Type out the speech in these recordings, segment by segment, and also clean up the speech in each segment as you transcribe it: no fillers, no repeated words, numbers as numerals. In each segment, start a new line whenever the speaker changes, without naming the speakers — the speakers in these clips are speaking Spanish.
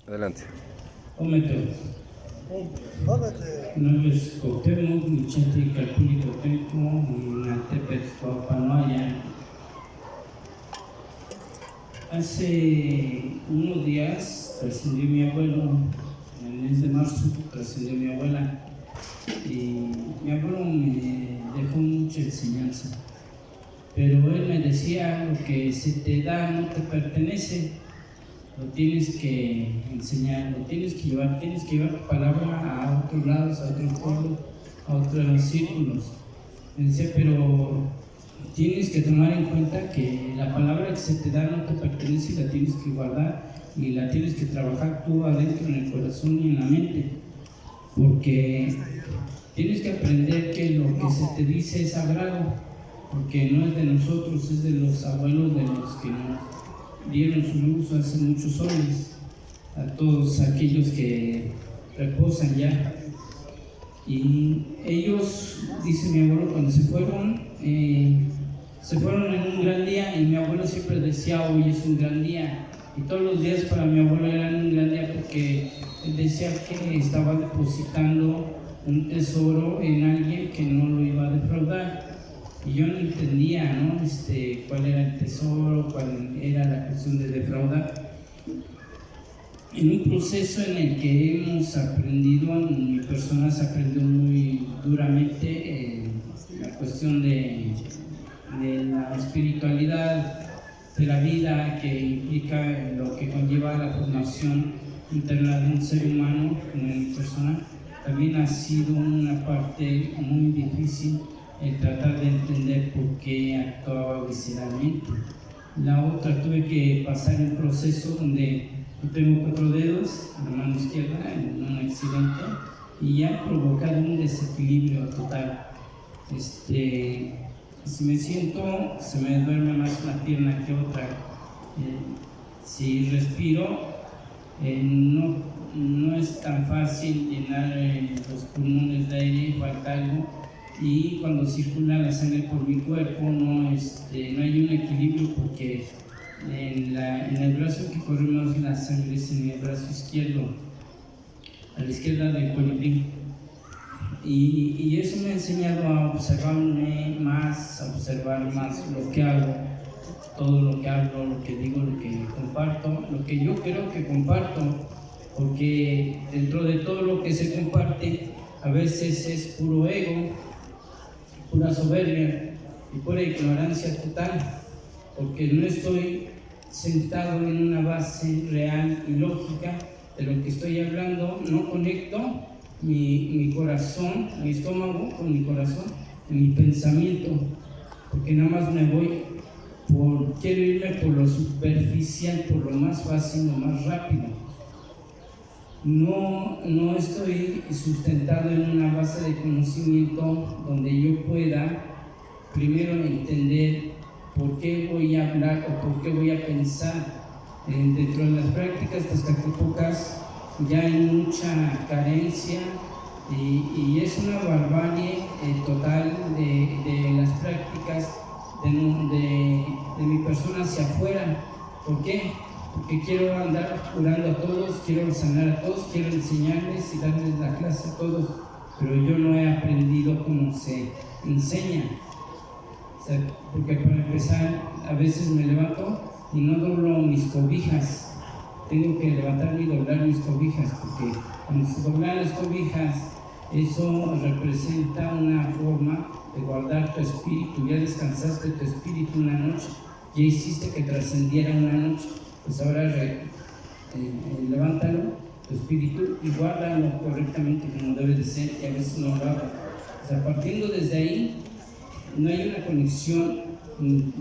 Adelante.
Ometo. Nombres Cuauhtémoc, Michete, Calpulli, Cuauhtémoc, y Naltepec, Cuapanoaya. Hace unos días trascendió mi abuelo, en el mes de marzo trascendió mi abuela, y mi abuelo me dejó mucha enseñanza, pero él me decía: lo que se te da no te pertenece, lo tienes que enseñar, lo tienes que llevar tu palabra a otros lados, a otros pueblos, a otros círculos. Me decía: pero tienes que tomar en cuenta que la palabra que se te da no te pertenece, y la tienes que guardar y la tienes que trabajar tú adentro en el corazón y en la mente, porque tienes que aprender que lo que se te dice es sagrado, porque no es de nosotros, es de los abuelos, de los que nos dieron su luz hace muchos años, a todos aquellos que reposan ya. Y ellos, dice mi abuelo, cuando se fueron en un gran día, y mi abuelo siempre decía: hoy es un gran día. Y todos los días para mi abuelo eran un gran día, porque él decía que estaba depositando un tesoro en alguien que no lo iba a defraudar. Y yo no entendía, ¿no? Cuál era el tesoro, cuál era la cuestión de defraudar. En un proceso en el que hemos aprendido, mi persona se aprendió muy duramente la cuestión de la espiritualidad, de la vida, que implica lo que conlleva la formación interna de un ser humano, como en mi persona. También ha sido una parte muy difícil el tratar de entender por qué actuaba visceralmente. La otra, tuve que pasar un proceso donde yo tengo 4 dedos en la mano izquierda en un accidente, y ha provocado un desequilibrio total. Si me siento, se me duerme más una pierna que otra. Si respiro, no es tan fácil llenar los pulmones de aire, falta algo. Y cuando circula la sangre por mi cuerpo no hay un equilibrio, porque en el brazo que corre más la sangre es en el brazo izquierdo, a la izquierda del colibrí. Y eso me ha enseñado a observarme más, a observar más lo que hago, todo lo que hablo, lo que digo, lo que comparto, lo que yo creo que comparto, porque dentro de todo lo que se comparte a veces es puro ego, pura soberbia y pura ignorancia total, porque no estoy sentado en una base real y lógica de lo que estoy hablando. No conecto mi corazón, mi estómago con mi corazón, en mi pensamiento, porque nada más me voy quiero irme por lo superficial, por lo más fácil, lo más rápido. No estoy sustentado en una base de conocimiento donde yo pueda primero entender por qué voy a hablar o por qué voy a pensar. Dentro de las prácticas tezcatlipoca ya hay mucha carencia, y es una barbarie total de las prácticas de mi persona hacia afuera. ¿Por qué? Porque quiero andar curando a todos, quiero sanar a todos, quiero enseñarles y darles la clase a todos, pero yo no he aprendido cómo se enseña. O sea, porque para empezar, a veces me levanto y no doblo mis cobijas. Tengo que levantarme y doblar mis cobijas, porque cuando se doblan las cobijas, eso representa una forma de guardar tu espíritu. Ya descansaste tu espíritu una noche, ya hiciste que trascendiera una noche. Pues ahora levántalo, tu espíritu, y guárdalo correctamente como debe de ser, y a veces no lo hago. O sea, partiendo desde ahí, no hay una conexión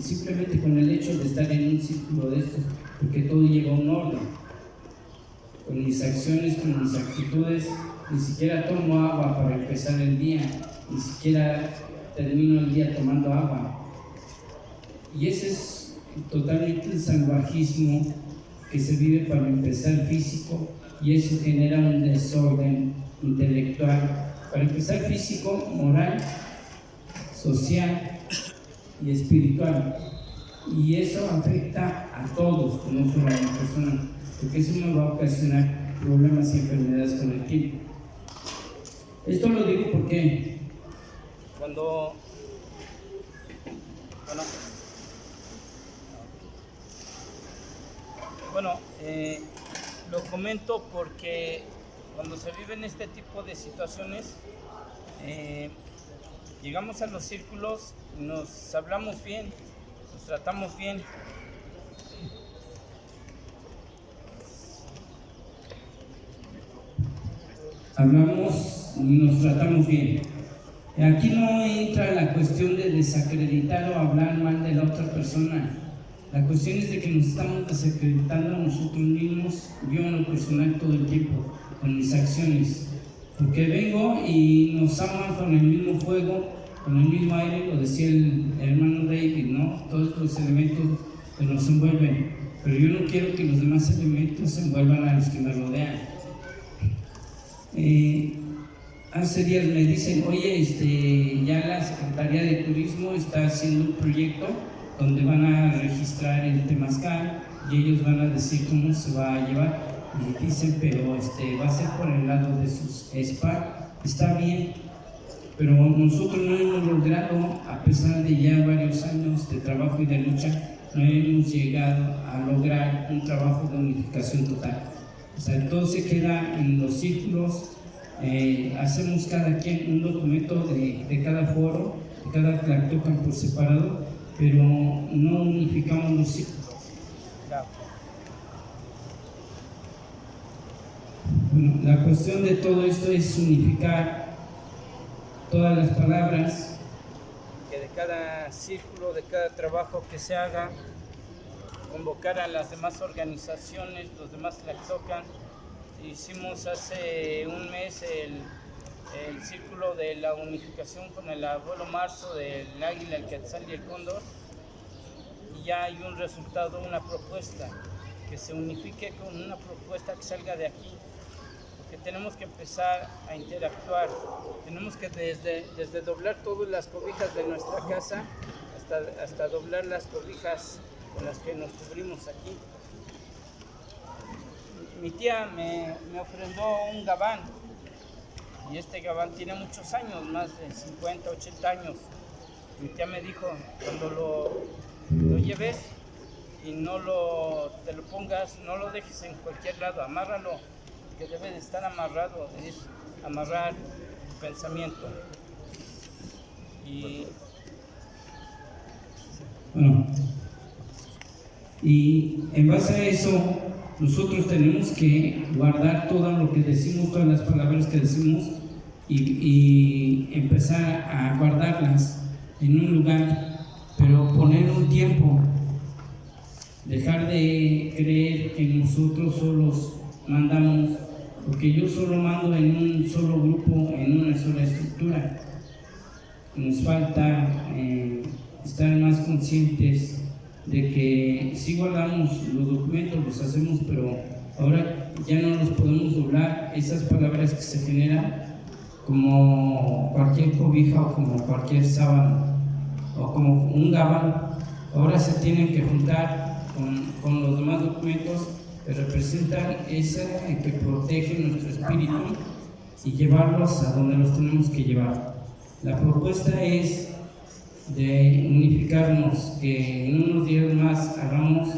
simplemente con el hecho de estar en un círculo de estos, porque todo lleva a un orden. Con mis acciones, con mis actitudes, ni siquiera tomo agua para empezar el día, ni siquiera termino el día tomando agua. Y ese es totalmente el salvajismo que se vive para empezar físico, y eso genera un desorden intelectual. Para empezar físico, moral, social y espiritual. Y eso afecta a todos, no solo a la persona. porque eso me va a ocasionar problemas y enfermedades con el tiempo. Esto lo digo porque cuando, lo comento porque cuando se viven este tipo de situaciones, llegamos a los círculos, nos hablamos bien, nos tratamos bien. Hablamos y nos tratamos bien. Aquí no entra la cuestión de desacreditar o hablar mal de la otra persona. La cuestión es de que nos estamos desacreditando a nosotros mismos, yo en lo personal todo el tiempo, con mis acciones. Porque vengo y nos aman con el mismo fuego, con el mismo aire, lo decía el hermano David, ¿no? Todos los elementos que nos envuelven. Pero yo no quiero que los demás elementos envuelvan a los que me rodean. Hace días me dicen, oye, ya la Secretaría de Turismo está haciendo un proyecto donde van a registrar el Temazcal y ellos van a decir cómo se va a llevar. Y dicen, pero va a ser por el lado de sus spa. Está bien, pero nosotros no hemos logrado, a pesar de ya varios años de trabajo y de lucha, no hemos llegado a lograr un trabajo de unificación total. O sea, todo se queda en los círculos, hacemos cada quien un documento de cada foro, de cada Tlactocan por separado, pero no unificamos los círculos. Bueno, la cuestión de todo esto es unificar todas las palabras, que de cada círculo, de cada trabajo que se haga, convocar a las demás organizaciones, los demás Tlactocan. Hicimos hace un mes el círculo de la unificación con el abuelo Marzo del águila, el quetzal y el cóndor, y ya hay un resultado, una propuesta, que se unifique con una propuesta que salga de aquí, porque tenemos que empezar a interactuar, tenemos que desde doblar todas las cobijas de nuestra casa hasta doblar las cobijas con las que nos cubrimos aquí. Mi tía me ofrendó un gabán, y este gabán tiene muchos años, más de 50, 80 años. Mi tía me dijo, cuando lo lleves y te lo pongas, no lo dejes en cualquier lado, amárralo, que debe de estar amarrado, es amarrar tu pensamiento. Y en base a eso, nosotros tenemos que guardar todo lo que decimos, todas las palabras que decimos y empezar a guardarlas en un lugar, pero poner un tiempo, dejar de creer que nosotros solos mandamos, porque yo solo mando en un solo grupo, en una sola estructura. Nos falta estar más conscientes de que sí guardamos los documentos, los hacemos, pero ahora ya no los podemos doblar. Esas palabras que se generan como cualquier cobija o como cualquier sábana o como un gabán, ahora se tienen que juntar con los demás documentos que representan esa que protege nuestro espíritu y llevarlos a donde los tenemos que llevar. La propuesta es de unificarnos, que en unos días más hagamos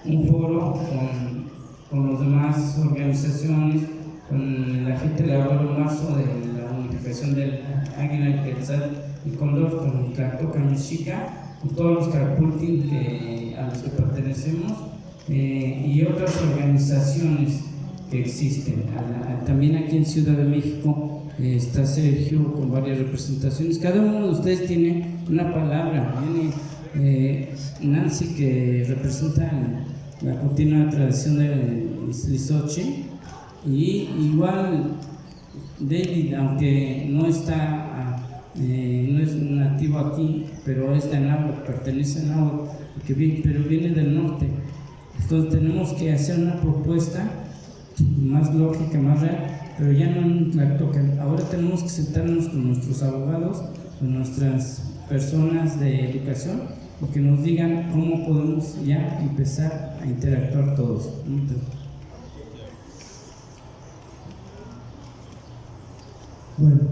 un foro con las demás organizaciones, con la gente de Abuelo Marzo de la unificación del águila, el quetzal y cóndor, con Tlactocan Mexica, con todos los Carpultin a los que pertenecemos, y otras organizaciones que existen. También aquí en Ciudad de México está Sergio con varias representaciones. Cada uno de ustedes tiene una palabra. Viene Nancy, que representa la continua tradición de Izlizoche, y igual David, aunque no es nativo aquí, pero es de Náhuatl, pertenece a Náhuatl, pero viene del norte. Entonces tenemos que hacer una propuesta más lógica, más real, pero ya no en Tlactocan. Ahora tenemos que sentarnos con nuestros abogados, con nuestras personas de educación, y que nos digan cómo podemos ya empezar a interactuar todos.
Bueno,